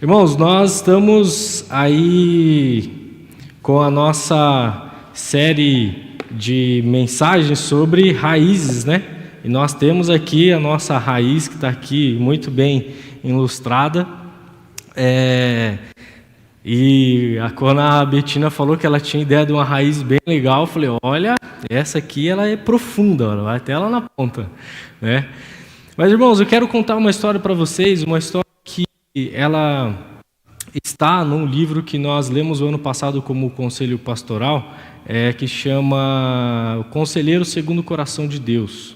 Irmãos, nós estamos aí com a nossa série de mensagens sobre raízes, né? E nós temos aqui a nossa raiz que está aqui muito bem ilustrada. Quando a Betina falou que ela tinha ideia de uma raiz bem legal, eu falei, olha, essa aqui ela é profunda, ela vai até lá na ponta, né? Mas, irmãos, eu quero contar uma história para vocês, uma história que ela está num livro que nós lemos o ano passado como Conselho Pastoral, que chama O Conselheiro Segundo o Coração de Deus.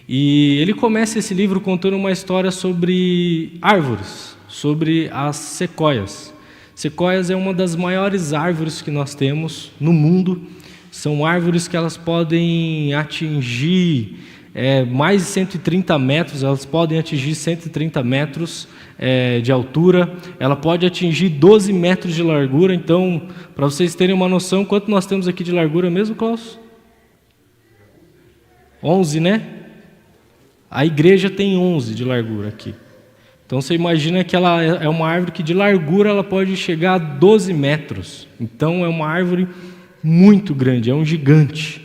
E ele começa esse livro contando uma história sobre árvores, sobre as sequoias. Sequoias é uma das maiores árvores que nós temos no mundo. São árvores que elas podem atingir mais de 130 metros, elas podem atingir 130 metros de altura, ela pode atingir 12 metros de largura. Então, para vocês terem uma noção, quanto nós temos aqui de largura mesmo, Klaus? 11, né? A igreja tem 11 de largura aqui. Então, você imagina que ela é uma árvore que de largura ela pode chegar a 12 metros. Então, é uma árvore muito grande, é um gigante.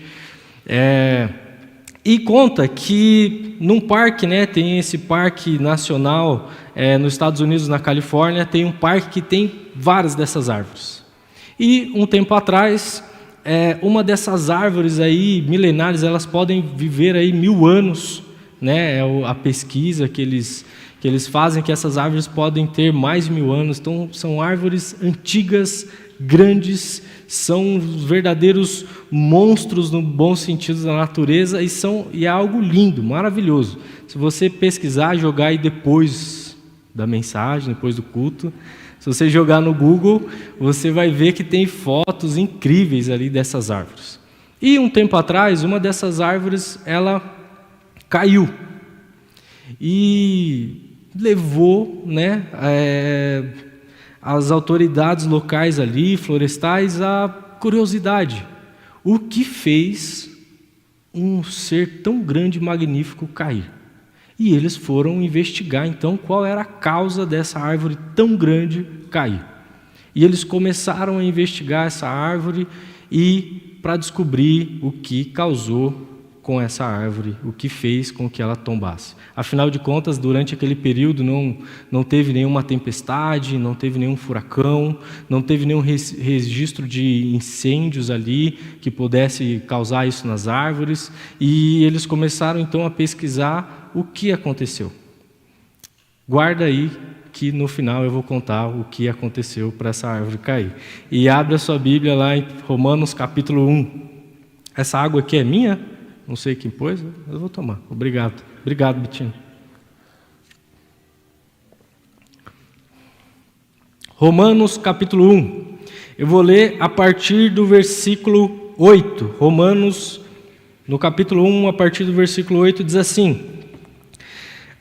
E conta que num parque, né, tem esse parque nacional nos Estados Unidos, na Califórnia, tem um parque que tem várias dessas árvores. E um tempo atrás, uma dessas árvores aí milenares, elas podem viver aí 1000 anos, né? A pesquisa que eles fazem que essas árvores podem ter mais de 1000 anos. Então, são árvores antigas, grandes, são verdadeiros monstros no bom sentido da natureza e é algo lindo, maravilhoso. Se você pesquisar, jogar aí depois da mensagem, depois do culto, se você jogar no Google, você vai ver que tem fotos incríveis ali dessas árvores. E um tempo atrás, uma dessas árvores, ela caiu e levou, né, as autoridades locais ali, florestais, a curiosidade. O que fez um ser tão grande e magnífico cair? E eles foram investigar, então, qual era a causa dessa árvore tão grande cair. E eles começaram a investigar essa árvore para descobrir o que causou com essa árvore, o que fez com que ela tombasse. Afinal de contas, durante aquele período não teve nenhuma tempestade, não teve nenhum furacão, não teve nenhum registro de incêndios ali que pudesse causar isso nas árvores, e eles começaram então a pesquisar o que aconteceu. Guarda aí que no final eu vou contar o que aconteceu para essa árvore cair. E abre a sua Bíblia lá em Romanos capítulo 1. Essa água aqui é minha? Não sei quem pôs, eu vou tomar. Obrigado. Obrigado, Betinho. Romanos capítulo 1. Eu vou ler a partir do versículo 8. Romanos, no capítulo 1, a partir do versículo 8, diz assim: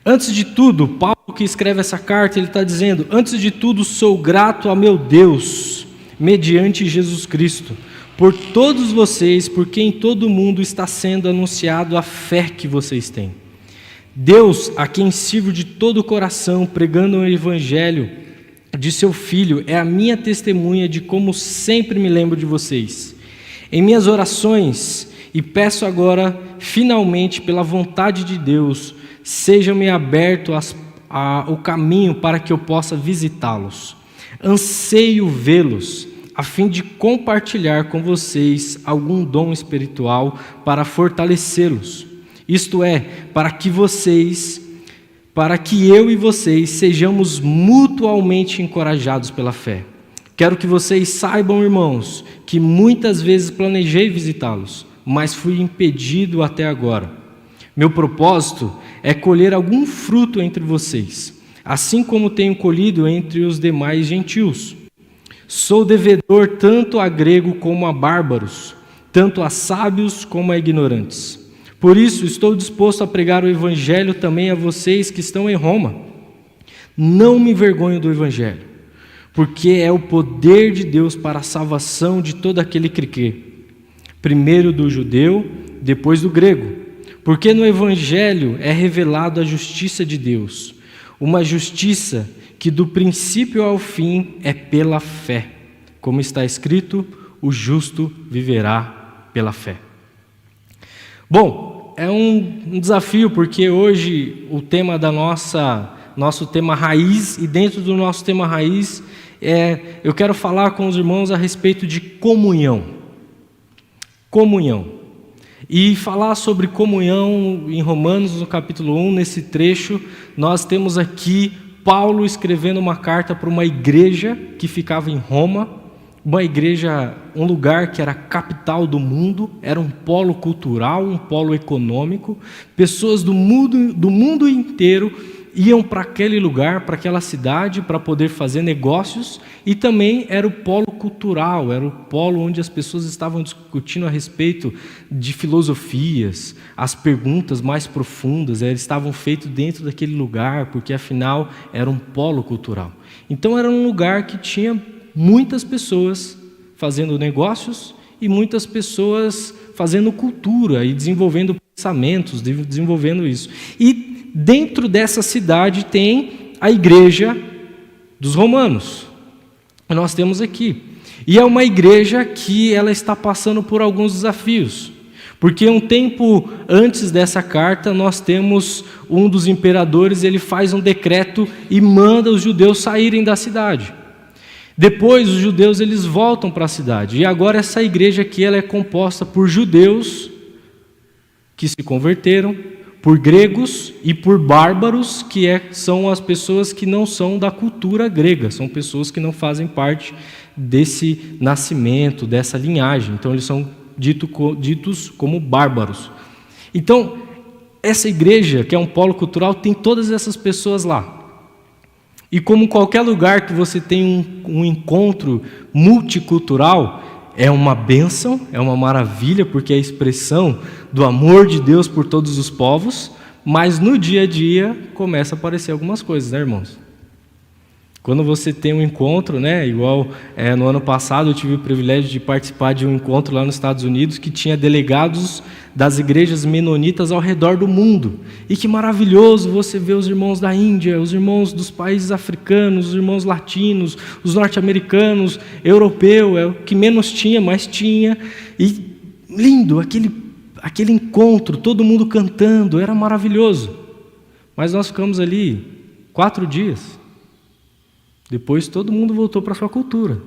Antes de tudo, Paulo que escreve essa carta, ele está dizendo: Antes de tudo, sou grato a meu Deus, mediante Jesus Cristo, por todos vocês, por quem todo mundo está sendo anunciado a fé que vocês têm. Deus, a quem sirvo de todo o coração, pregando o evangelho de seu Filho, é a minha testemunha de como sempre me lembro de vocês. Em minhas orações, e peço agora, finalmente, pela vontade de Deus, seja-me aberto o caminho para que eu possa visitá-los. Anseio vê-los, a fim de compartilhar com vocês algum dom espiritual para fortalecê-los. Isto é, para que eu e vocês sejamos mutuamente encorajados pela fé. Quero que vocês saibam, irmãos, que muitas vezes planejei visitá-los, mas fui impedido até agora. Meu propósito é colher algum fruto entre vocês, assim como tenho colhido entre os demais gentios. Sou devedor tanto a grego como a bárbaros, tanto a sábios como a ignorantes. Por isso, estou disposto a pregar o evangelho também a vocês que estão em Roma. Não me envergonho do evangelho, porque é o poder de Deus para a salvação de todo aquele que crê. Primeiro do judeu, depois do grego. Porque no evangelho é revelado a justiça de Deus, uma justiça que do princípio ao fim é pela fé. Como está escrito, o justo viverá pela fé. Bom, é um desafio, porque hoje o tema da nosso tema raiz, e dentro do nosso tema raiz, eu quero falar com os irmãos a respeito de comunhão. Comunhão. E falar sobre comunhão em Romanos, no capítulo 1, nesse trecho, nós temos aqui Paulo escrevendo uma carta para uma igreja que ficava em Roma, uma igreja, um lugar que era a capital do mundo, era um polo cultural, um polo econômico, pessoas do mundo inteiro iam para aquele lugar, para aquela cidade, para poder fazer negócios, e também era o polo cultural, era o polo onde as pessoas estavam discutindo a respeito de filosofias, as perguntas mais profundas, eles estavam feitos dentro daquele lugar, porque afinal era um polo cultural. Então era um lugar que tinha muitas pessoas fazendo negócios e muitas pessoas fazendo cultura e desenvolvendo pensamentos, desenvolvendo isso. E dentro dessa cidade tem a igreja dos romanos, que nós temos aqui. E é uma igreja que ela está passando por alguns desafios. Porque um tempo antes dessa carta, nós temos um dos imperadores, ele faz um decreto e manda os judeus saírem da cidade. Depois os judeus eles voltam para a cidade. E agora essa igreja aqui ela é composta por judeus que se converteram, por gregos e por bárbaros, que são as pessoas que não são da cultura grega, são pessoas que não fazem parte desse nascimento, dessa linhagem. Então eles são ditos como bárbaros. Então, essa igreja, que é um polo cultural, tem todas essas pessoas lá. E como qualquer lugar que você tem um encontro multicultural, é uma bênção, é uma maravilha, porque é a expressão do amor de Deus por todos os povos, mas no dia a dia começa a aparecer algumas coisas, né, irmãos? Quando você tem um encontro, né, igual no ano passado eu tive o privilégio de participar de um encontro lá nos Estados Unidos que tinha delegados das igrejas menonitas ao redor do mundo. E que maravilhoso você ver os irmãos da Índia, os irmãos dos países africanos, os irmãos latinos, os norte-americanos, europeu, é o que menos tinha, mas tinha. E lindo, aquele encontro, todo mundo cantando, era maravilhoso. Mas nós ficamos ali 4 dias. Depois todo mundo voltou para a sua cultura.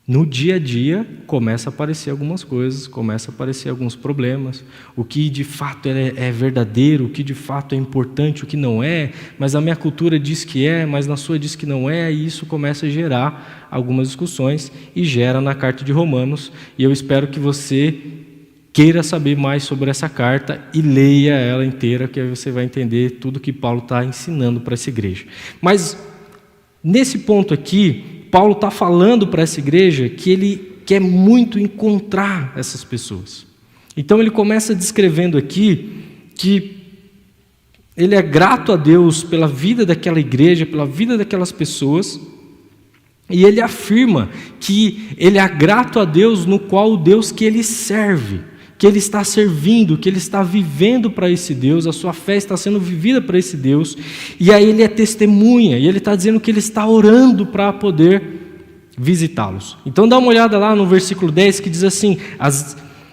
No dia a dia começa a aparecer algumas coisas, começa a aparecer alguns problemas, o que de fato é verdadeiro, o que de fato é importante, o que não é, mas a minha cultura diz que é, mas na sua diz que não é, e isso começa a gerar algumas discussões e gera na carta de Romanos, e eu espero que você queira saber mais sobre essa carta e leia ela inteira, que aí você vai entender tudo que Paulo está ensinando para essa igreja. Mas nesse ponto aqui, Paulo está falando para essa igreja que ele quer muito encontrar essas pessoas. Então ele começa descrevendo aqui que ele é grato a Deus pela vida daquela igreja, pela vida daquelas pessoas, e ele afirma que ele é grato a Deus no qual o Deus que ele serve, que ele está servindo, que ele está vivendo para esse Deus, a sua fé está sendo vivida para esse Deus, e aí ele é testemunha, e ele está dizendo que ele está orando para poder visitá-los. Então dá uma olhada lá no versículo 10 que diz assim: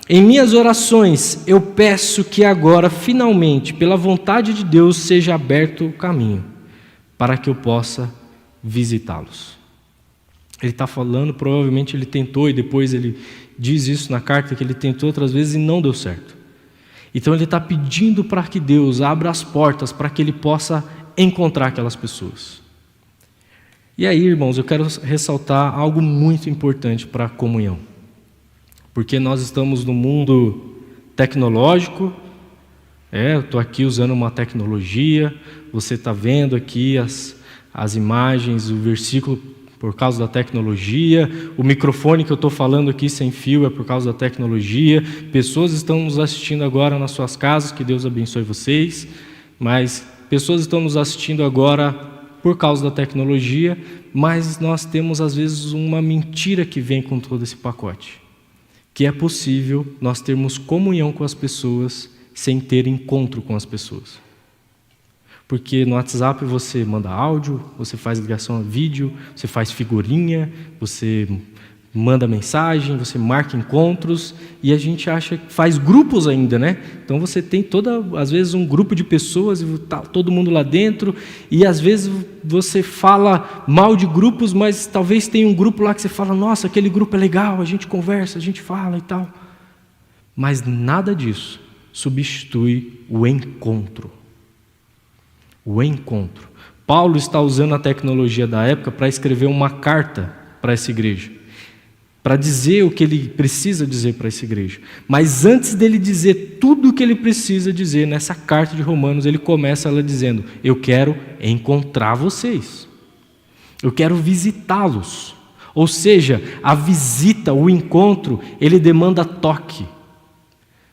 em minhas orações eu peço que agora, finalmente, pela vontade de Deus, seja aberto o caminho, para que eu possa visitá-los. Ele está falando, provavelmente ele tentou, e depois ele diz isso na carta, que ele tentou outras vezes e não deu certo. Então ele está pedindo para que Deus abra as portas para que ele possa encontrar aquelas pessoas. E aí, irmãos, eu quero ressaltar algo muito importante para a comunhão. Porque nós estamos no mundo tecnológico, eu estou aqui usando uma tecnologia, você está vendo aqui as imagens, o versículo por causa da tecnologia, o microfone que eu estou falando aqui sem fio é por causa da tecnologia, pessoas estão nos assistindo agora nas suas casas, que Deus abençoe vocês, mas pessoas estão nos assistindo agora por causa da tecnologia, mas nós temos às vezes uma mentira que vem com todo esse pacote, que é possível nós termos comunhão com as pessoas sem ter encontro com as pessoas. Porque no WhatsApp você manda áudio, você faz ligação a vídeo, você faz figurinha, você manda mensagem, você marca encontros, e a gente acha que faz grupos ainda, né? Então você tem às vezes um grupo de pessoas, e tá todo mundo lá dentro, e às vezes você fala mal de grupos, mas talvez tenha um grupo lá que você fala, nossa, aquele grupo é legal, a gente conversa, a gente fala e tal. Mas nada disso substitui o encontro. O encontro. Paulo está usando a tecnologia da época para escrever uma carta para essa igreja, para dizer o que ele precisa dizer para essa igreja. Mas antes dele dizer tudo o que ele precisa dizer nessa carta de Romanos, ele começa ela dizendo: eu quero encontrar vocês, eu quero visitá-los. Ou seja, a visita, o encontro, ele demanda toque.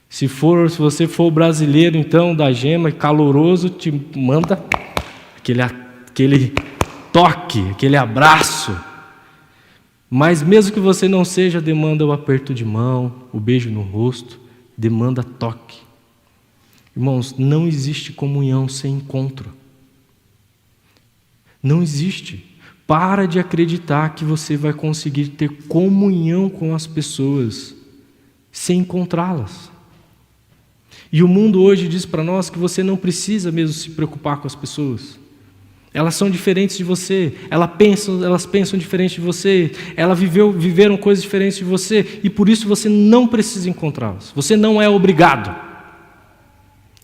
Se você for brasileiro, então, da gema, caloroso, te manda aquele toque, aquele abraço. Mas mesmo que você não seja, demanda o aperto de mão, o beijo no rosto, demanda toque. Irmãos, não existe comunhão sem encontro. Não existe. Para de acreditar que você vai conseguir ter comunhão com as pessoas sem encontrá-las. E o mundo hoje diz para nós que você não precisa mesmo se preocupar com as pessoas. Elas são diferentes de você, elas pensam diferente de você, elas viveram coisas diferentes de você, e por isso você não precisa encontrá-las. Você não é obrigado.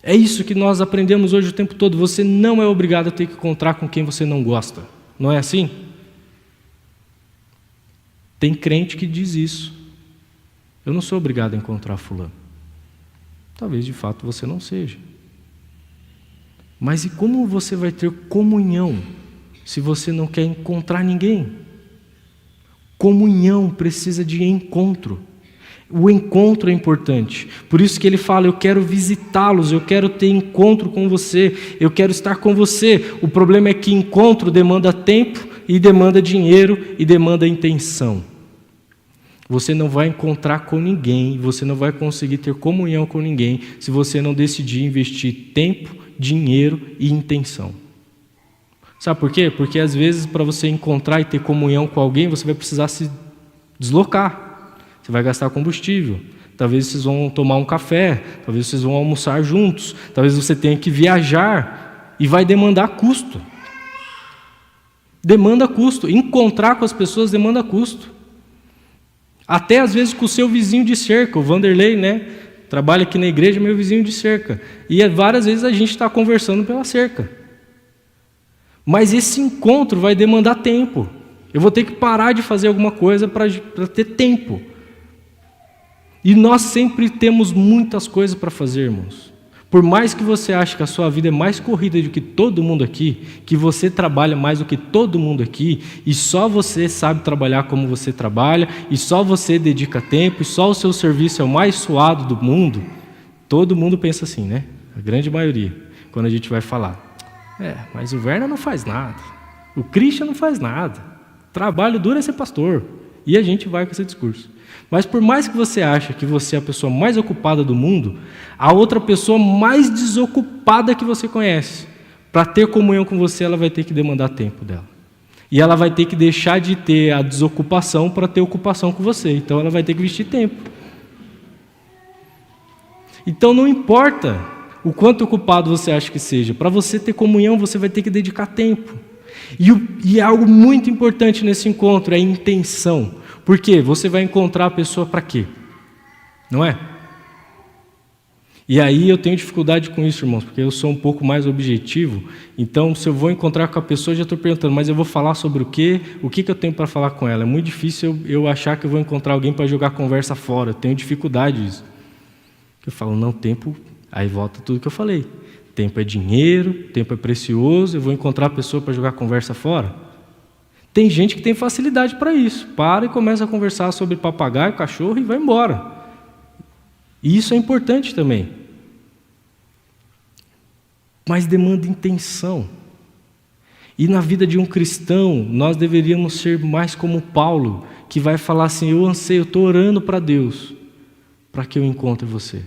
É isso que nós aprendemos hoje o tempo todo. Você não é obrigado a ter que encontrar com quem você não gosta. Não é assim? Tem crente que diz isso. Eu não sou obrigado a encontrar fulano. Talvez de fato você não seja. Mas e como você vai ter comunhão se você não quer encontrar ninguém? Comunhão precisa de encontro. O encontro é importante. Por isso que ele fala, eu quero visitá-los, eu quero ter encontro com você, eu quero estar com você. O problema é que encontro demanda tempo, e demanda dinheiro, e demanda intenção. Você não vai encontrar com ninguém, você não vai conseguir ter comunhão com ninguém se você não decidir investir tempo, dinheiro e intenção. Sabe por quê? Porque às vezes para você encontrar e ter comunhão com alguém, você vai precisar se deslocar. Você vai gastar combustível. Talvez vocês vão tomar um café, talvez vocês vão almoçar juntos, talvez você tenha que viajar e vai demandar custo. Demanda custo. Encontrar com as pessoas demanda custo. Até às vezes com o seu vizinho de cerca, o Vanderlei, né? Trabalha aqui na igreja, meu vizinho de cerca. E várias vezes a gente está conversando pela cerca. Mas esse encontro vai demandar tempo. Eu vou ter que parar de fazer alguma coisa para ter tempo. E nós sempre temos muitas coisas para fazer, irmãos. Por mais que você ache que a sua vida é mais corrida do que todo mundo aqui, que você trabalha mais do que todo mundo aqui, e só você sabe trabalhar como você trabalha, e só você dedica tempo, e só o seu serviço é o mais suado do mundo, todo mundo pensa assim, né? A grande maioria, quando a gente vai falar. Mas o Werner não faz nada, o Christian não faz nada, trabalho duro é ser pastor, e a gente vai com esse discurso. Mas por mais que você ache que você é a pessoa mais ocupada do mundo, a outra pessoa mais desocupada que você conhece, para ter comunhão com você, ela vai ter que demandar tempo dela. E ela vai ter que deixar de ter a desocupação para ter ocupação com você. Então ela vai ter que investir tempo. Então não importa o quanto ocupado você acha que seja, para você ter comunhão, você vai ter que dedicar tempo. E algo muito importante nesse encontro é a intenção. Por quê? Você vai encontrar a pessoa para quê? Não é? E aí eu tenho dificuldade com isso, irmãos, porque eu sou um pouco mais objetivo. Então, se eu vou encontrar com a pessoa, já estou perguntando, mas eu vou falar sobre o quê? O que eu tenho para falar com ela? É muito difícil eu achar que eu vou encontrar alguém para jogar conversa fora. Eu tenho dificuldade disso. Eu falo, não, tempo... Aí volta tudo que eu falei. Tempo é dinheiro, tempo é precioso, eu vou encontrar a pessoa para jogar conversa fora? Tem gente que tem facilidade para isso. Para e começa a conversar sobre papagaio, cachorro e vai embora. E isso é importante também. Mas demanda intenção. E na vida de um cristão, nós deveríamos ser mais como Paulo, que vai falar assim, eu anseio, eu estou orando para Deus, para que eu encontre você.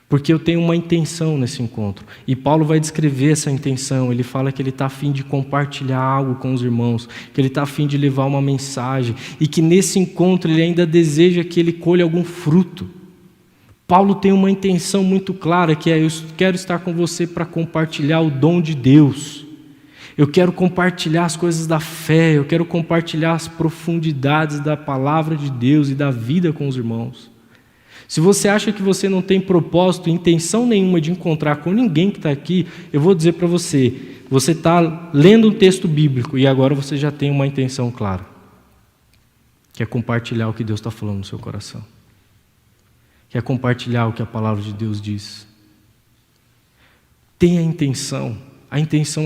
Porque eu tenho uma intenção nesse encontro. E Paulo vai descrever essa intenção. Ele fala que ele está a fim de compartilhar algo com os irmãos, que ele está a fim de levar uma mensagem, e que nesse encontro ele ainda deseja que ele colha algum fruto. Paulo tem uma intenção muito clara, que é: eu quero estar com você para compartilhar o dom de Deus. Eu quero compartilhar as coisas da fé, eu quero compartilhar as profundidades da palavra de Deus e da vida com os irmãos. Se você acha que você não tem propósito, intenção nenhuma de encontrar com ninguém que está aqui, eu vou dizer para você, você está lendo um texto bíblico e agora você já tem uma intenção clara, que é compartilhar o que Deus está falando no seu coração, que é compartilhar o que a palavra de Deus diz. Tenha a intenção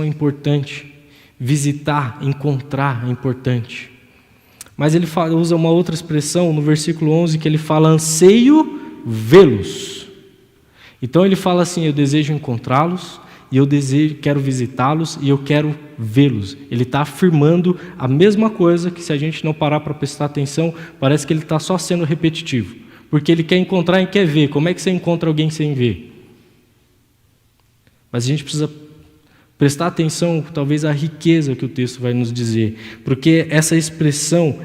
é importante, visitar, encontrar é importante. Mas ele usa uma outra expressão no versículo 11, que ele fala: anseio vê-los. Então ele fala assim: eu desejo encontrá-los, e eu quero visitá-los, e eu quero vê-los. Ele está afirmando a mesma coisa, que se a gente não parar para prestar atenção, parece que ele está só sendo repetitivo. Porque ele quer encontrar e quer ver. Como é que você encontra alguém sem ver? Mas a gente precisa prestar atenção, talvez, à riqueza que o texto vai nos dizer, porque essa expressão,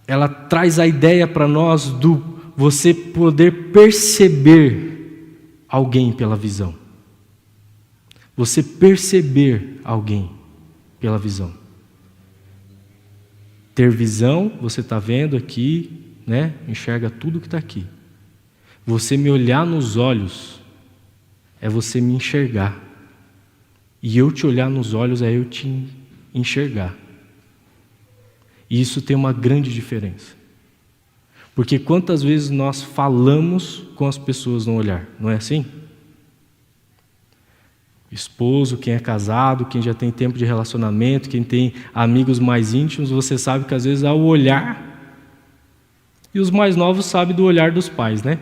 ela traz a ideia para nós do você poder perceber alguém pela visão. Você perceber alguém pela visão. Ter visão, você está vendo aqui, né? Enxerga tudo que está aqui. Você me olhar nos olhos é você me enxergar. E eu te olhar nos olhos é eu te enxergar. E isso tem uma grande diferença. Porque quantas vezes nós falamos com as pessoas no olhar, não é assim? Esposo, quem é casado, quem já tem tempo de relacionamento, quem tem amigos mais íntimos, você sabe que às vezes há o olhar, e os mais novos sabem do olhar dos pais, né?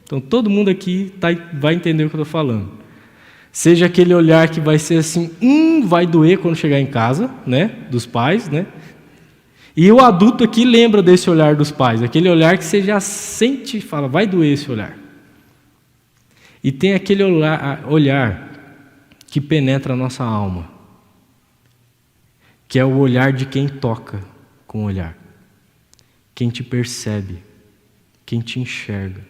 Então todo mundo aqui vai entender o que eu estou falando. Seja aquele olhar que vai ser assim, vai doer quando chegar em casa, né, dos pais, né? E o adulto aqui lembra desse olhar dos pais, aquele olhar que você já sente e fala, vai doer esse olhar. E tem aquele olhar que penetra a nossa alma, que é o olhar de quem toca com o olhar, quem te percebe, quem te enxerga.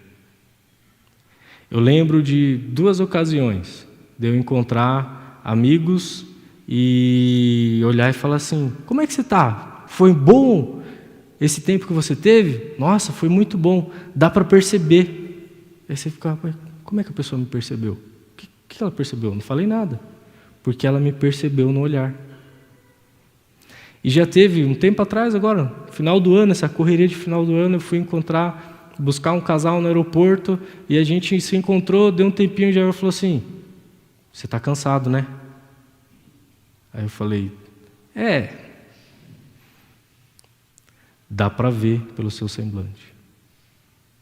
Eu lembro de 2 ocasiões de eu encontrar amigos e olhar e falar assim, como é que você está? Foi bom esse tempo que você teve? Nossa, foi muito bom, dá para perceber. Aí você fica, como é que a pessoa me percebeu? O que ela percebeu? Não falei nada, porque ela me percebeu no olhar. E já teve, um tempo atrás agora, final do ano, essa correria de final do ano, eu fui buscar um casal no aeroporto, e a gente se encontrou, deu um tempinho e já falou assim, você está cansado, né? Aí eu falei, dá para ver pelo seu semblante.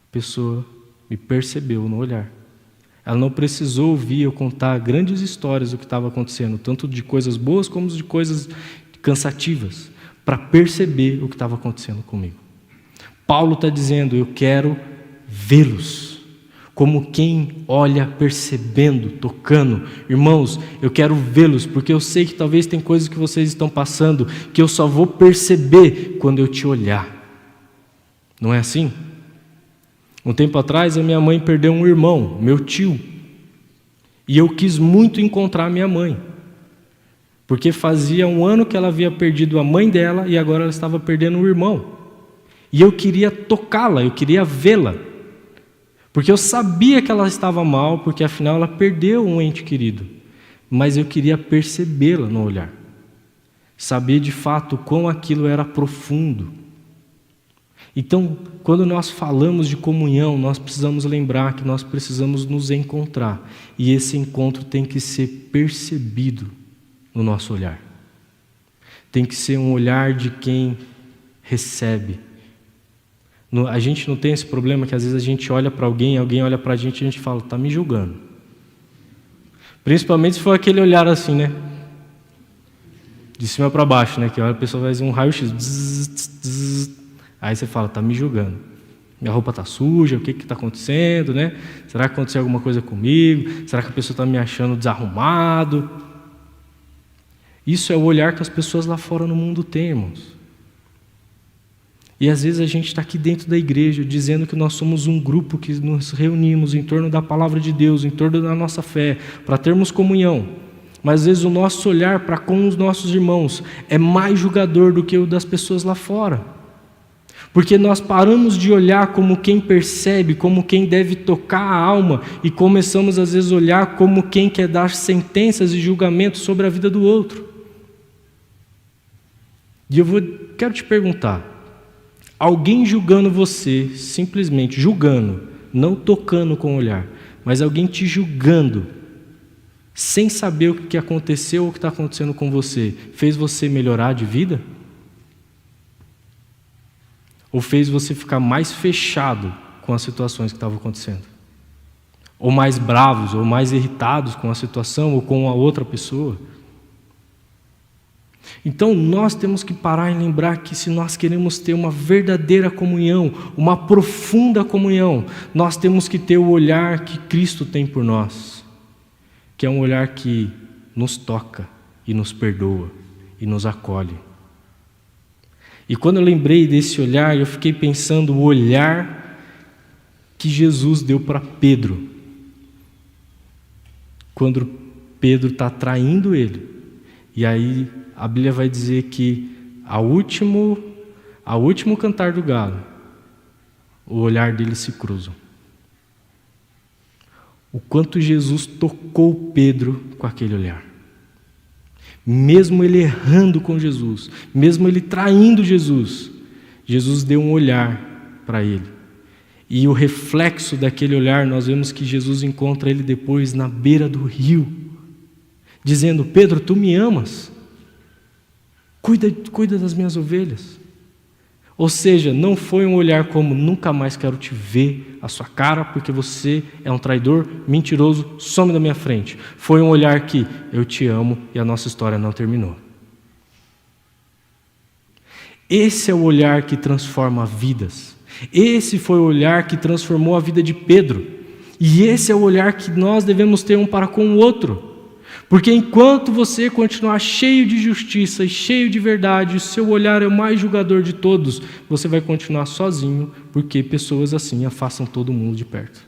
A pessoa me percebeu no olhar. Ela não precisou ouvir eu contar grandes histórias do que estava acontecendo, tanto de coisas boas como de coisas cansativas, para perceber o que estava acontecendo comigo. Paulo está dizendo, eu quero vê-los, como quem olha percebendo, tocando. Irmãos, eu quero vê-los, porque eu sei que talvez tem coisas que vocês estão passando, que eu só vou perceber quando eu te olhar. Não é assim? Um tempo atrás, a minha mãe perdeu um irmão, meu tio, e eu quis muito encontrar minha mãe, porque fazia 1 ano que ela havia perdido a mãe dela, e agora ela estava perdendo um irmão, e eu queria tocá-la, eu queria vê-la, porque eu sabia que ela estava mal, porque afinal ela perdeu um ente querido, mas eu queria percebê-la no olhar, saber de fato o quão aquilo era profundo. Então, quando nós falamos de comunhão, nós precisamos lembrar que nós precisamos nos encontrar, e esse encontro tem que ser percebido no nosso olhar. Tem que ser um olhar de quem recebe. A gente não tem esse problema que às vezes a gente olha para alguém olha para a gente fala, está me julgando. Principalmente se for aquele olhar assim, né? De cima para baixo, né? Que a pessoa faz um raio-x. Aí você fala, está me julgando. Minha roupa está suja, o que está acontecendo, né? Será que aconteceu alguma coisa comigo? Será que a pessoa está me achando desarrumado? Isso é o olhar que as pessoas lá fora no mundo têm, irmãos. E às vezes a gente está aqui dentro da igreja dizendo que nós somos um grupo que nos reunimos em torno da palavra de Deus, em torno da nossa fé, para termos comunhão. Mas às vezes o nosso olhar para com os nossos irmãos é mais julgador do que o das pessoas lá fora. Porque nós paramos de olhar como quem percebe, como quem deve tocar a alma, e começamos às vezes a olhar como quem quer dar sentenças e julgamentos sobre a vida do outro. E quero te perguntar, alguém julgando você, simplesmente julgando, não tocando com o olhar, mas alguém te julgando, sem saber o que aconteceu ou o que está acontecendo com você, fez você melhorar de vida? Ou fez você ficar mais fechado com as situações que estavam acontecendo? Ou mais bravos, ou mais irritados com a situação ou com a outra pessoa? Então nós temos que parar e lembrar que se nós queremos ter uma verdadeira comunhão, uma profunda comunhão, nós temos que ter o olhar que Cristo tem por nós, que é um olhar que nos toca e nos perdoa e nos acolhe. E quando eu lembrei desse olhar, eu fiquei pensando o olhar que Jesus deu para Pedro. Quando Pedro está traindo ele. E aí a Bíblia vai dizer que ao último cantar do galo, o olhar deles se cruzam. O quanto Jesus tocou Pedro com aquele olhar. Mesmo ele errando com Jesus, mesmo ele traindo Jesus, Jesus deu um olhar para ele. E o reflexo daquele olhar, nós vemos que Jesus encontra ele depois na beira do rio, dizendo: Pedro, tu me amas? Cuida das minhas ovelhas. Ou seja, não foi um olhar como: nunca mais quero te ver a sua cara, porque você é um traidor, mentiroso, some da minha frente. Foi um olhar que: eu te amo e a nossa história não terminou. Esse é o olhar que transforma vidas. Esse foi o olhar que transformou a vida de Pedro. E esse é o olhar que nós devemos ter um para com o outro. Porque enquanto você continuar cheio de justiça e cheio de verdade, o seu olhar é o mais julgador de todos, você vai continuar sozinho, porque pessoas assim afastam todo mundo de perto.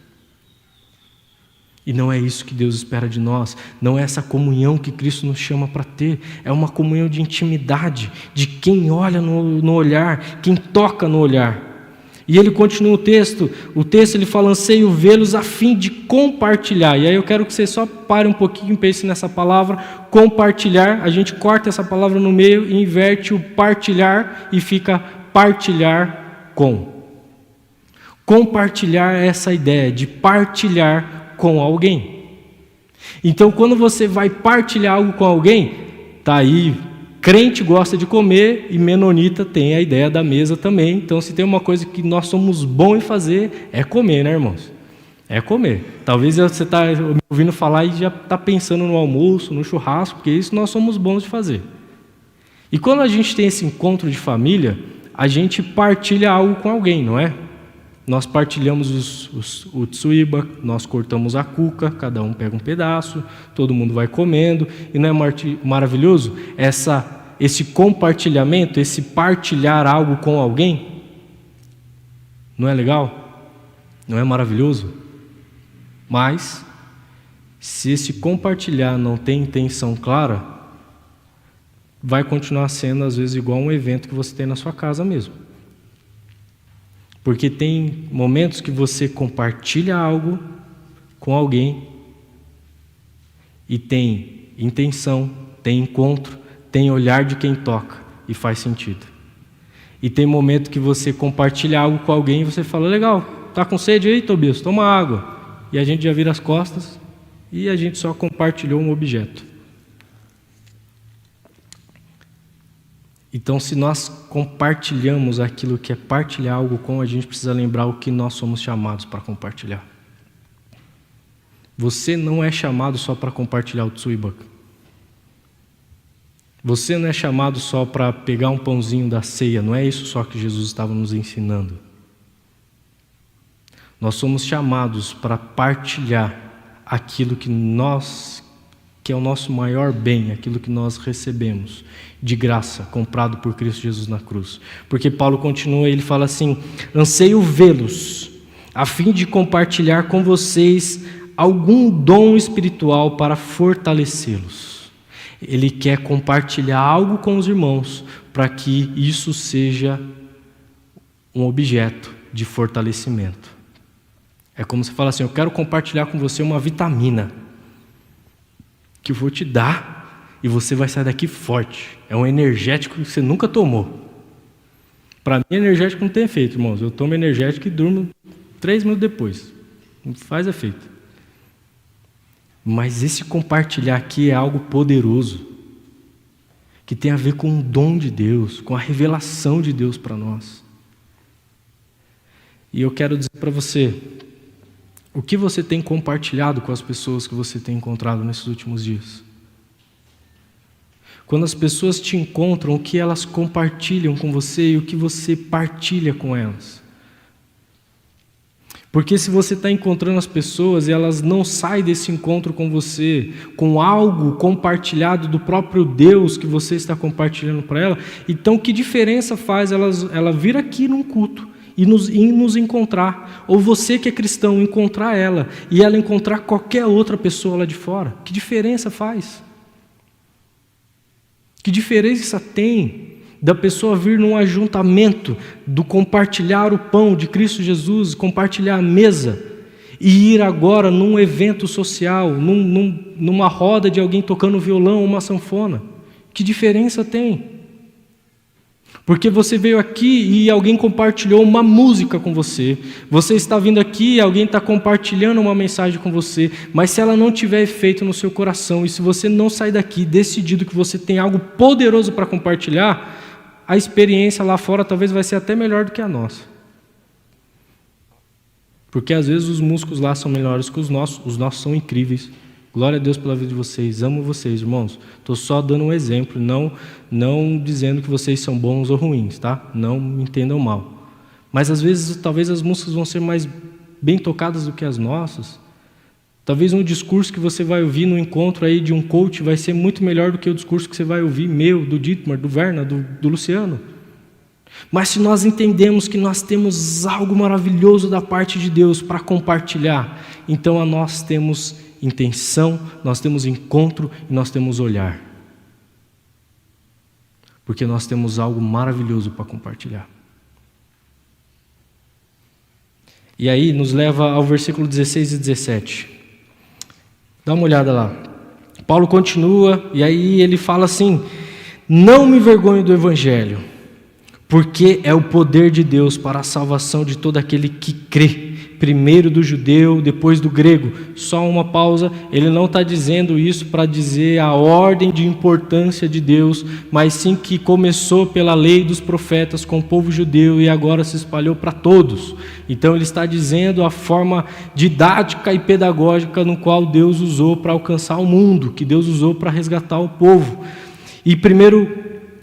E não é isso que Deus espera de nós, não é essa comunhão que Cristo nos chama para ter, é uma comunhão de intimidade, de quem olha no olhar, quem toca no olhar. E ele continua o texto ele fala: anseio vê-los a fim de compartilhar. E aí eu quero que você só pare um pouquinho e pense nessa palavra, compartilhar. A gente corta essa palavra no meio e inverte o partilhar e fica partilhar com. Compartilhar é essa ideia de partilhar com alguém. Então quando você vai partilhar algo com alguém, tá aí. Crente gosta de comer e menonita tem a ideia da mesa também. Então, se tem uma coisa que nós somos bons em fazer, é comer, né, irmãos? É comer. Talvez você está me ouvindo falar e já está pensando no almoço, no churrasco, porque isso nós somos bons de fazer. E quando a gente tem esse encontro de família, a gente partilha algo com alguém, não é? Nós partilhamos o tsuiba, nós cortamos a cuca, cada um pega um pedaço, todo mundo vai comendo, e não é maravilhoso esse compartilhamento, esse partilhar algo com alguém? Não é legal? Não é maravilhoso? Mas, se esse compartilhar não tem intenção clara, vai continuar sendo às vezes igual um evento que você tem na sua casa mesmo. Porque tem momentos que você compartilha algo com alguém e tem intenção, tem encontro, tem olhar de quem toca e faz sentido. E tem momento que você compartilha algo com alguém e você fala: legal, tá com sede aí, Tobias? Toma água. E a gente já vira as costas e a gente só compartilhou um objeto. Então, se nós compartilhamos aquilo que é partilhar algo com, a gente precisa lembrar o que nós somos chamados para compartilhar. Você não é chamado só para compartilhar o tsuibak. Você não é chamado só para pegar um pãozinho da ceia. Não é isso só que Jesus estava nos ensinando. Nós somos chamados para partilhar aquilo que é o nosso maior bem, aquilo que nós recebemos de graça, comprado por Cristo Jesus na cruz. Porque Paulo continua, ele fala assim: anseio vê-los, a fim de compartilhar com vocês algum dom espiritual para fortalecê-los. Ele quer compartilhar algo com os irmãos, para que isso seja um objeto de fortalecimento. É como se fala assim: eu quero compartilhar com você uma vitamina que eu vou te dar e você vai sair daqui forte. É um energético que você nunca tomou. Para mim, energético não tem efeito, irmãos. Eu tomo energético e durmo 3 minutos depois. Não faz efeito. Mas esse compartilhar aqui é algo poderoso, que tem a ver com o dom de Deus, com a revelação de Deus para nós. E eu quero dizer para você, o que você tem compartilhado com as pessoas que você tem encontrado nesses últimos dias? Quando as pessoas te encontram, o que elas compartilham com você e o que você partilha com elas? Porque se você está encontrando as pessoas e elas não saem desse encontro com você, com algo compartilhado do próprio Deus que você está compartilhando para ela, então que diferença faz ela vir aqui num culto e nos encontrar, ou você que é cristão encontrar ela e ela encontrar qualquer outra pessoa lá de fora? Que diferença faz? Que diferença tem da pessoa vir num ajuntamento, do compartilhar o pão de Cristo Jesus, compartilhar a mesa, e ir agora num evento social, numa roda de alguém tocando violão ou uma sanfona? Que diferença tem? Porque você veio aqui e alguém compartilhou uma música com você. Você está vindo aqui e alguém está compartilhando uma mensagem com você. Mas se ela não tiver efeito no seu coração, e se você não sair daqui decidido que você tem algo poderoso para compartilhar, a experiência lá fora talvez vai ser até melhor do que a nossa. Porque às vezes os músicos lá são melhores que os nossos são incríveis. Glória a Deus pela vida de vocês, amo vocês, irmãos. Estou só dando um exemplo, não dizendo que vocês são bons ou ruins, tá? Não me entendam mal. Mas às vezes, talvez as músicas vão ser mais bem tocadas do que as nossas. Talvez um discurso que você vai ouvir no encontro aí de um coach vai ser muito melhor do que o discurso que você vai ouvir meu, do Dietmar, do Werner, do Luciano. Mas se nós entendemos que nós temos algo maravilhoso da parte de Deus para compartilhar, então nós temos intenção, nós temos encontro e nós temos olhar. Porque nós temos algo maravilhoso para compartilhar. E aí nos leva ao versículo 16 e 17. Dá uma olhada lá. Paulo continua e aí ele fala assim: não me envergonho do Evangelho, porque é o poder de Deus para a salvação de todo aquele que crê, primeiro do judeu, depois do grego. Só uma pausa, ele não está dizendo isso para dizer a ordem de importância de Deus, mas sim que começou pela lei dos profetas com o povo judeu e agora se espalhou para todos. Então ele está dizendo a forma didática e pedagógica no qual Deus usou para alcançar o mundo, que Deus usou para resgatar o povo. E primeiro,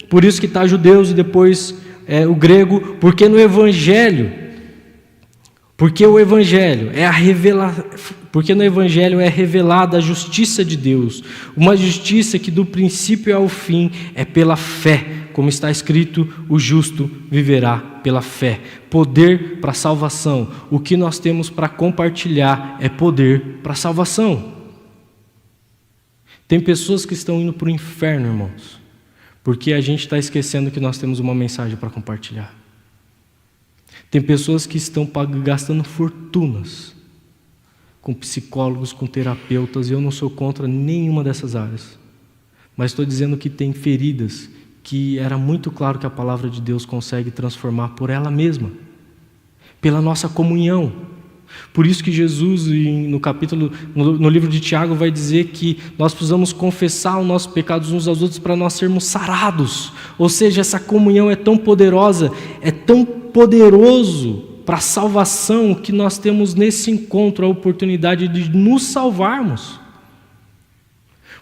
por isso que está judeus e depois o grego, porque o Evangelho é revelada a justiça de Deus, uma justiça que do princípio ao fim é pela fé, como está escrito: o justo viverá pela fé. Poder para salvação. O que nós temos para compartilhar é poder para salvação. Tem pessoas que estão indo para o inferno, irmãos, porque a gente está esquecendo que nós temos uma mensagem para compartilhar. Tem pessoas que estão gastando fortunas com psicólogos, com terapeutas, e eu não sou contra nenhuma dessas áreas. Mas estou dizendo que tem feridas que era muito claro que a palavra de Deus consegue transformar por ela mesma, pela nossa comunhão. Por isso que Jesus, no livro de Tiago, vai dizer que nós precisamos confessar os nossos pecados uns aos outros para nós sermos sarados. Ou seja, essa comunhão é tão poderosa, é tão poderoso para a salvação, que nós temos nesse encontro a oportunidade de nos salvarmos.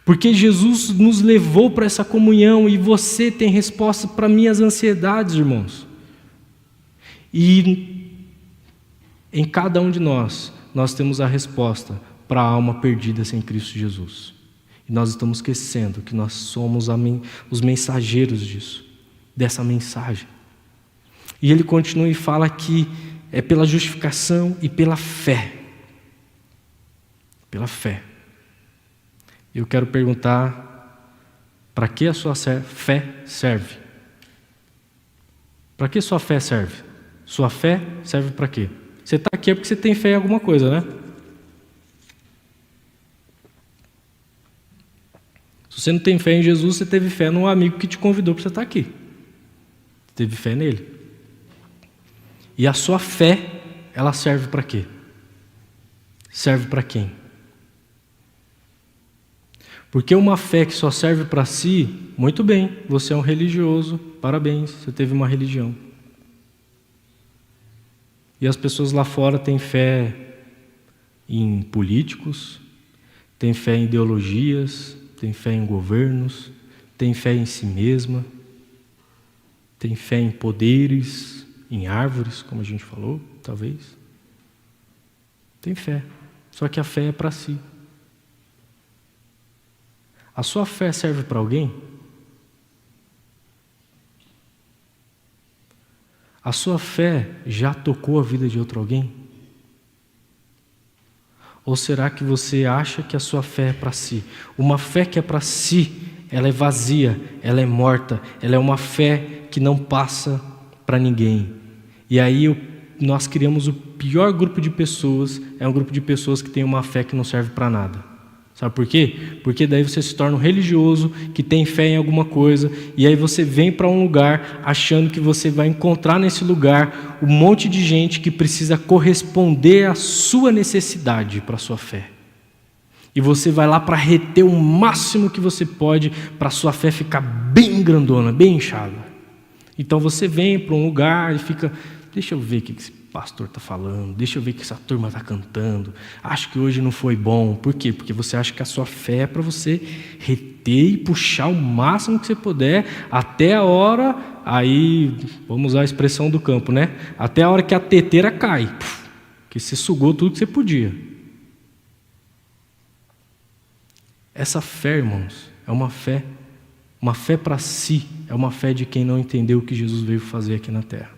Porque Jesus nos levou para essa comunhão e você tem resposta para minhas ansiedades, irmãos. E Em cada um de nós temos a resposta para a alma perdida sem Cristo Jesus. E nós estamos esquecendo que nós somos os mensageiros disso, dessa mensagem. E ele continua e fala que é pela justificação e pela fé. Pela fé. Eu quero perguntar, para que a sua fé serve? Para que sua fé serve? Sua fé serve para quê? Você está aqui é porque você tem fé em alguma coisa, né? Se você não tem fé em Jesus, você teve fé num amigo que te convidou para você estar aqui. Você teve fé nele. E a sua fé, ela serve para quê? Serve para quem? Porque uma fé que só serve para si, muito bem, você é um religioso, parabéns, você teve uma religião. E as pessoas lá fora têm fé em políticos, têm fé em ideologias, têm fé em governos, têm fé em si mesma, têm fé em poderes, em árvores, como a gente falou, talvez. Tem fé, só que a fé é para si. A sua fé serve para alguém? A sua fé já tocou a vida de outro alguém? Ou será que você acha que a sua fé é para si? Uma fé que é para si, ela é vazia, ela é morta, ela é uma fé que não passa para ninguém. E aí nós criamos o pior grupo de pessoas, é um grupo de pessoas que tem uma fé que não serve para nada. Sabe por quê? Porque daí você se torna um religioso que tem fé em alguma coisa, e aí você vem para um lugar achando que você vai encontrar nesse lugar um monte de gente que precisa corresponder à sua necessidade para a sua fé. E você vai lá para reter o máximo que você pode para a sua fé ficar bem grandona, bem inchada. Então você vem para um lugar e fica, deixa eu ver o que esse pastor está falando, deixa eu ver o que essa turma está cantando, acho que hoje não foi bom. Por quê? Porque você acha que a sua fé é para você reter e puxar o máximo que você puder, até a hora, aí, vamos usar a expressão do campo, né? Até a hora que a teteira cai, que você sugou tudo que você podia. Essa fé, irmãos, é uma fé para si, é uma fé de quem não entendeu o que Jesus veio fazer aqui na terra.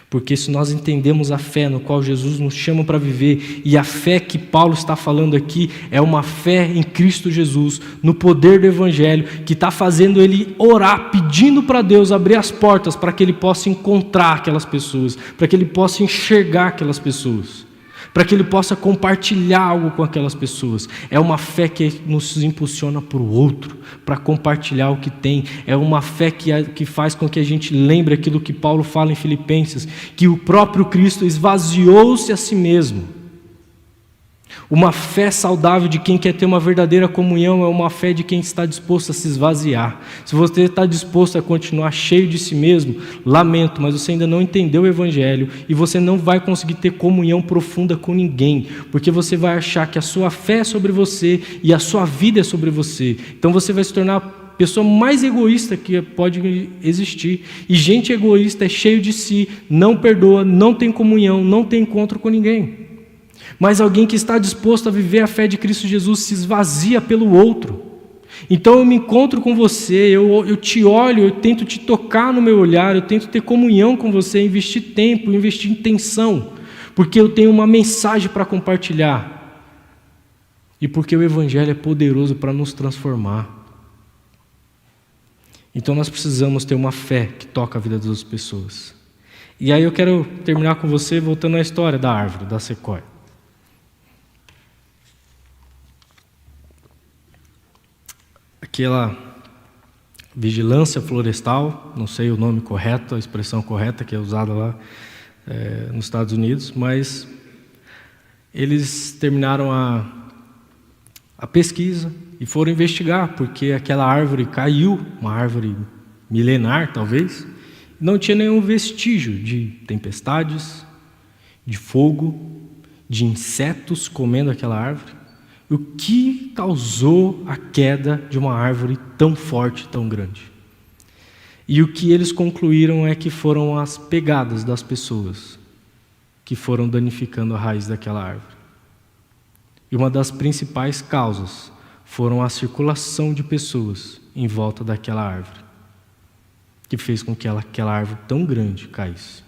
Porque se nós entendemos a fé no qual Jesus nos chama para viver, e a fé que Paulo está falando aqui é uma fé em Cristo Jesus, no poder do Evangelho, que está fazendo ele orar, pedindo para Deus abrir as portas para que ele possa encontrar aquelas pessoas, para que ele possa enxergar aquelas pessoas, para que ele possa compartilhar algo com aquelas pessoas. É uma fé que nos impulsiona para o outro, para compartilhar o que tem. É uma fé que faz com que a gente lembre aquilo que Paulo fala em Filipenses, que o próprio Cristo esvaziou-se a si mesmo. Uma fé saudável de quem quer ter uma verdadeira comunhão é uma fé de quem está disposto a se esvaziar. Se você está disposto a continuar cheio de si mesmo, lamento, mas você ainda não entendeu o Evangelho e você não vai conseguir ter comunhão profunda com ninguém, porque você vai achar que a sua fé é sobre você e a sua vida é sobre você. Então você vai se tornar a pessoa mais egoísta que pode existir. E gente egoísta é cheio de si, não perdoa, não tem comunhão, não tem encontro com ninguém. Mas alguém que está disposto a viver a fé de Cristo Jesus se esvazia pelo outro. Então eu me encontro com você, eu te olho, eu tento te tocar no meu olhar, eu tento ter comunhão com você, investir tempo, investir intenção, porque eu tenho uma mensagem para compartilhar. E porque o Evangelho é poderoso para nos transformar. Então nós precisamos ter uma fé que toca a vida das outras pessoas. E aí eu quero terminar com você voltando à história da árvore, da sequoia. Aquela vigilância florestal, não sei o nome correto, a expressão correta que é usada lá nos Estados Unidos, mas eles terminaram a pesquisa e foram investigar, porque aquela árvore caiu, uma árvore milenar talvez, não tinha nenhum vestígio de tempestades, de fogo, de insetos comendo aquela árvore. O que causou a queda de uma árvore tão forte, tão grande? E o que eles concluíram é que foram as pegadas das pessoas. que foram danificando a raiz daquela árvore. E uma das principais causas foram a circulação de pessoas em volta daquela árvore, que fez com que aquela árvore tão grande caísse.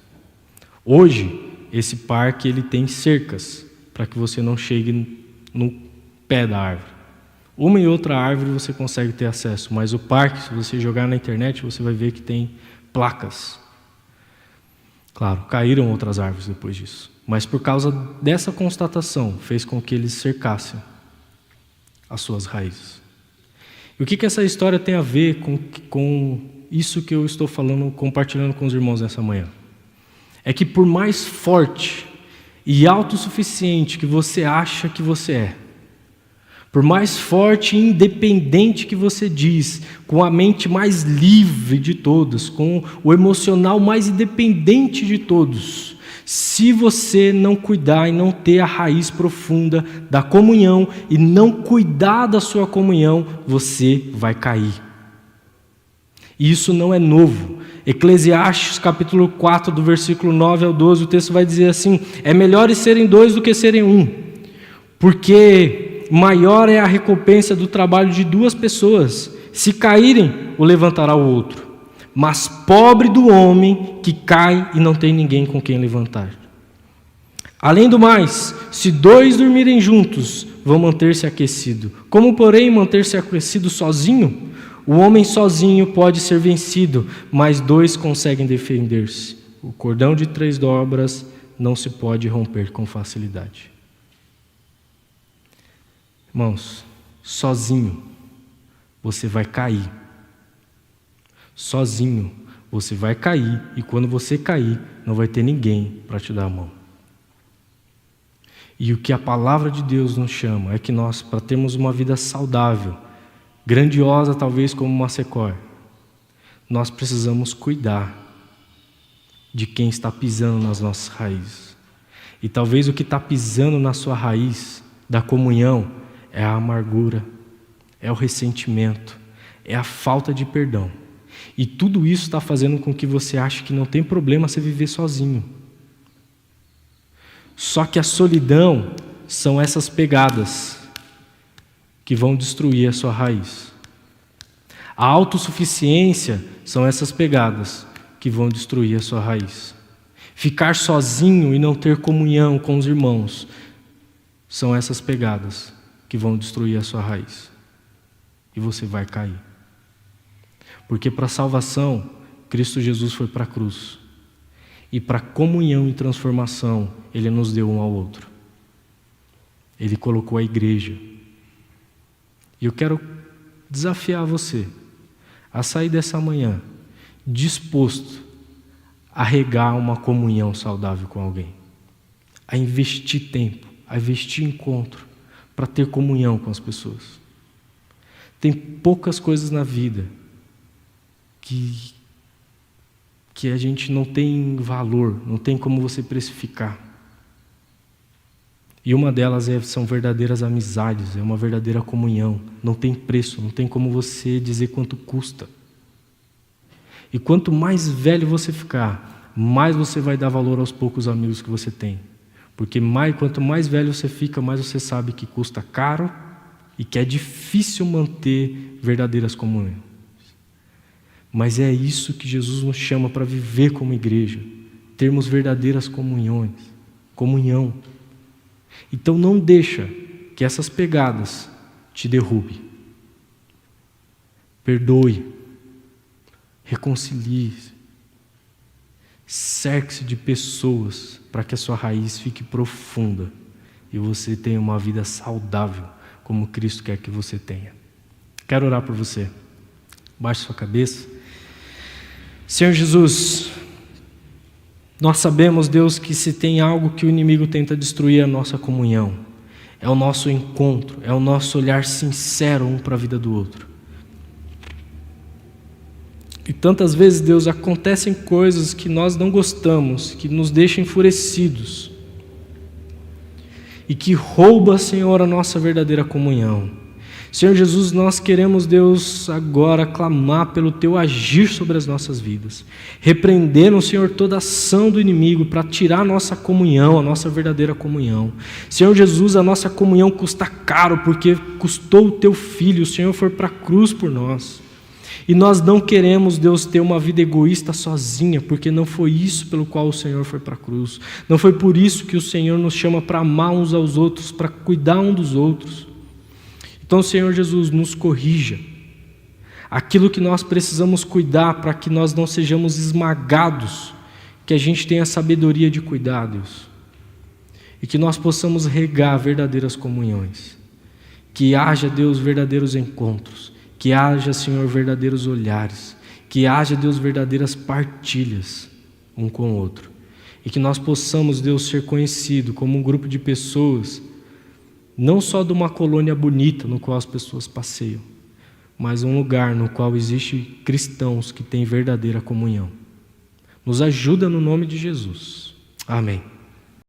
Hoje, esse parque ele tem cercas para que você não chegue no pé da árvore. Uma e outra árvore você consegue ter acesso, mas o parque, se você jogar na internet, você vai ver que tem placas. Claro, caíram outras árvores depois disso, mas por causa dessa constatação, fez com que eles cercassem as suas raízes. E o que essa história tem a ver com isso que eu estou falando, compartilhando com os irmãos nessa manhã? É que por mais forte e autossuficiente que você acha que você é, por mais forte e independente que você diz, com a mente mais livre de todas, com o emocional mais independente de todos, se você não cuidar e não ter a raiz profunda da comunhão e não cuidar da sua comunhão, você vai cair. E isso não é novo. Eclesiastes capítulo 4, do versículo 9 ao 12, o texto vai dizer assim: é melhor serem dois do que serem um, porque maior é a recompensa do trabalho de duas pessoas. Se caírem, o levantará o outro. Mas pobre do homem que cai e não tem ninguém com quem levantar. Além do mais, se dois dormirem juntos, vão manter-se aquecidos. Como, porém, manter-se aquecido sozinho? O homem sozinho pode ser vencido, mas dois conseguem defender-se. O cordão de 3 dobras não se pode romper com facilidade. Irmãos, sozinho você vai cair. Sozinho você vai cair, e quando você cair, não vai ter ninguém para te dar a mão. E o que a palavra de Deus nos chama é que nós, para termos uma vida saudável, grandiosa talvez como uma sequoia, nós precisamos cuidar de quem está pisando nas nossas raízes. E talvez o que está pisando na sua raiz da comunhão é a amargura, é o ressentimento, é a falta de perdão. E tudo isso está fazendo com que você ache que não tem problema você viver sozinho. Só que a solidão são essas pegadas que vão destruir a sua raiz. A autossuficiência são essas pegadas que vão destruir a sua raiz. Ficar sozinho e não ter comunhão com os irmãos são essas pegadas que vão destruir a sua raiz. E você vai cair. Porque para a salvação, Cristo Jesus foi para a cruz. E para comunhão e transformação, Ele nos deu um ao outro. Ele colocou a igreja. E eu quero desafiar você a sair dessa manhã disposto a regar uma comunhão saudável com alguém. A investir tempo, a investir encontro, para ter comunhão com as pessoas. Tem poucas coisas na vida que a gente não tem valor, não tem como você precificar. E uma delas são verdadeiras amizades, é uma verdadeira comunhão. Não tem preço, não tem como você dizer quanto custa. E quanto mais velho você ficar, mais você vai dar valor aos poucos amigos que você tem. Porque quanto mais velho você fica, mais você sabe que custa caro e que é difícil manter verdadeiras comunhões. Mas é isso que Jesus nos chama para viver como igreja, termos verdadeiras comunhão. Então não deixa que essas pegadas te derrubem. Perdoe, reconcilie-se, cerque-se de pessoas para que a sua raiz fique profunda e você tenha uma vida saudável como Cristo quer que você tenha. Quero orar por você. Baixe sua cabeça. Senhor Jesus, nós sabemos, Deus, que se tem algo que o inimigo tenta destruir é a nossa comunhão, é o nosso encontro, é o nosso olhar sincero um para a vida do outro. E tantas vezes, Deus, acontecem coisas que nós não gostamos, que nos deixam enfurecidos e que rouba, Senhor, a nossa verdadeira comunhão. Senhor Jesus, nós queremos, Deus, agora clamar pelo Teu agir sobre as nossas vidas. Repreendendo, Senhor, toda ação do inimigo para tirar a nossa comunhão, a nossa verdadeira comunhão. Senhor Jesus, a nossa comunhão custa caro, porque custou o Teu Filho, o Senhor foi para a cruz por nós. E nós não queremos, Deus, ter uma vida egoísta sozinha, porque não foi isso pelo qual o Senhor foi para a cruz. Não foi por isso que o Senhor nos chama para amar uns aos outros, para cuidar um dos outros. Então, Senhor Jesus, nos corrija. Aquilo que nós precisamos cuidar para que nós não sejamos esmagados, que a gente tenha sabedoria de cuidar, Deus. E que nós possamos regar verdadeiras comunhões. Que haja, Deus, verdadeiros encontros. Que haja, Senhor, verdadeiros olhares. Que haja, Deus, verdadeiras partilhas um com o outro. E que nós possamos, Deus, ser conhecido como um grupo de pessoas, não só de uma colônia bonita no qual as pessoas passeiam, mas um lugar no qual existem cristãos que têm verdadeira comunhão. Nos ajuda no nome de Jesus. Amém.